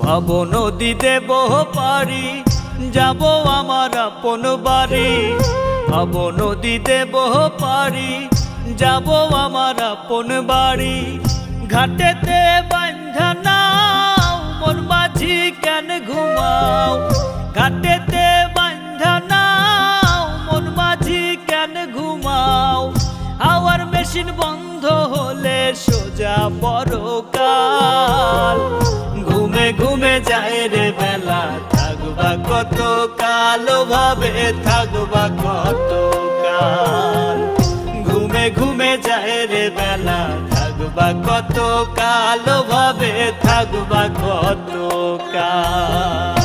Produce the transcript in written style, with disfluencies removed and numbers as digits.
ভাব নদী দেব পারি, যাব আমার আপন বাড়ি। ভাব নদী দেব পারি, যাব আমার আপন বাড়ি। ঘাটেতে বান্ধা নাও, মন মাঝি কেন ঘুমাও? ঘাটেতে বান্ধা নাও, মন মাঝি কেন ঘুমাও? হাওয়ার মেশিন বন্ধ হলে সোজা পরকাল। ঘুমে ঘুমে যায় রে বেলা, থাকবা কত কাল ভাবে, থাকবা কত কাল। ঘুমে ঘুমে যায় রে বেলা, থাকবা কত কাল ভাবে, থাকবা কত কাল।